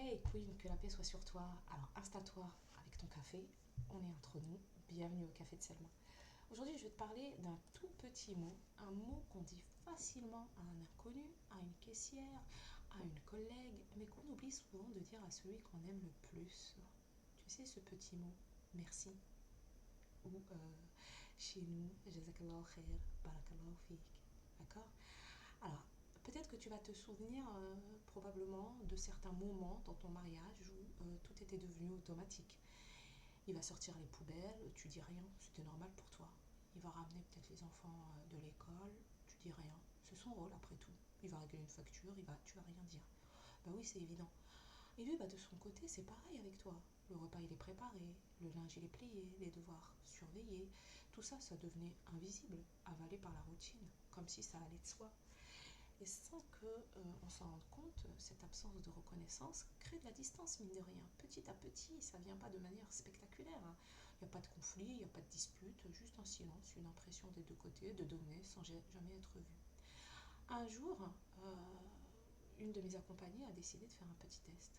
Hey Queen, que la paix soit sur toi. Alors installe-toi avec ton café, on est entre nous. Bienvenue au Café de Selma. Aujourd'hui, je vais te parler d'un tout petit mot, un mot qu'on dit facilement à un inconnu, à une caissière, à une collègue, mais qu'on oublie souvent de dire à celui qu'on aime le plus. Tu sais ce petit mot, merci. Ou chez nous, Jazakallah khair, barakallahu fik. D'accord? Alors, peut-être que tu vas te souvenir probablement de certains moments dans ton mariage où tout était devenu automatique. Il va sortir les poubelles, tu dis rien, c'était normal pour toi. Il va ramener peut-être les enfants de l'école, tu dis rien. C'est son rôle après tout. Il va régler une facture, tu vas rien dire. Bah oui, c'est évident. Et lui, bah, de son côté, c'est pareil avec toi. Le repas, il est préparé, le linge, il est plié, les devoirs surveillés. Tout ça, ça devenait invisible, avalé par la routine, comme si ça allait de soi. Et sans qu'on s'en rende compte, cette absence de reconnaissance crée de la distance, mine de rien. Petit à petit, ça ne vient pas de manière spectaculaire. Il n'y a pas de conflit, il n'y a pas de dispute, juste un silence, une impression des deux côtés de donner sans jamais être vu. Un jour, euh, une de mes accompagnées a décidé de faire un petit test.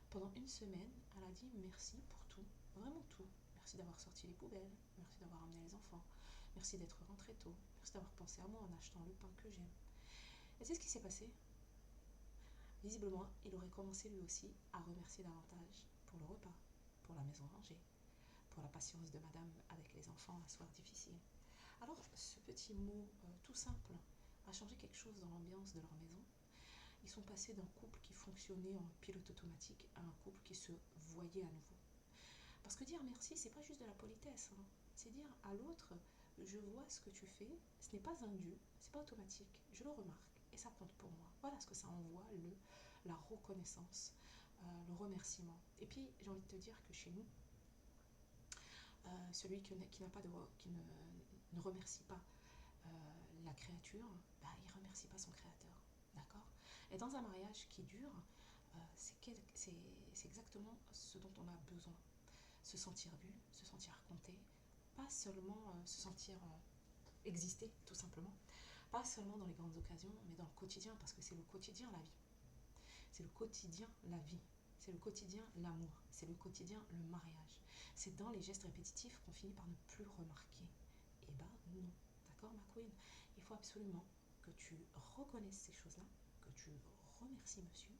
Pendant une semaine, elle a dit merci pour tout, vraiment tout. Merci d'avoir sorti les poubelles, merci d'avoir amené les enfants, merci d'être rentré tôt, merci d'avoir pensé à moi en achetant le pain que j'aime. Et c'est ce qui s'est passé. Visiblement, il aurait commencé lui aussi à remercier davantage pour le repas, pour la maison rangée, pour la patience de madame avec les enfants un soir difficile. Alors, ce petit mot tout simple a changé quelque chose dans l'ambiance de leur maison. Ils sont passés d'un couple qui fonctionnait en pilote automatique à un couple qui se voyait à nouveau. Parce que dire merci, c'est pas juste de la politesse, hein. C'est dire à l'autre, je vois ce que tu fais, ce n'est pas un dû, c'est pas automatique, je le remarque et ça compte pour moi. Voilà ce que ça envoie, la reconnaissance, le remerciement. Et puis j'ai envie de te dire que chez nous, celui qui n'a pas de, qui ne remercie pas euh, la créature, bah, il ne remercie pas son créateur. D'accord. Et dans un mariage qui dure, c'est exactement ce dont on a besoin. Se sentir vu, se sentir compté, pas seulement se sentir exister tout simplement, pas seulement dans les grandes occasions, mais dans le quotidien, parce que c'est le quotidien la vie. C'est le quotidien la vie. C'est le quotidien l'amour. C'est le quotidien le mariage. C'est dans les gestes répétitifs qu'on finit par ne plus remarquer. Eh ben non. D'accord, ma queen? Il faut absolument que tu reconnaisses ces choses-là, que tu remercies monsieur,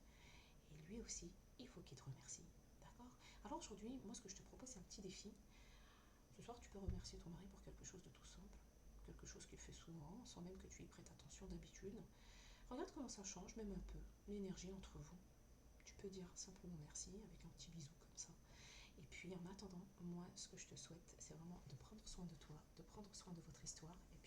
et lui aussi, il faut qu'il te remercie. D'accord? Alors aujourd'hui, moi ce que je te propose, c'est un petit défi. Ce soir, tu peux remercier ton mari pour quelque chose de tout simple, quelque chose qu'il fait souvent, sans même que tu y prêtes attention d'habitude. Regarde comment ça change, même un peu, l'énergie entre vous. Tu peux dire simplement merci avec un petit bisou comme ça. Et puis en attendant, moi, ce que je te souhaite, c'est vraiment de prendre soin de toi, de prendre soin de votre histoire et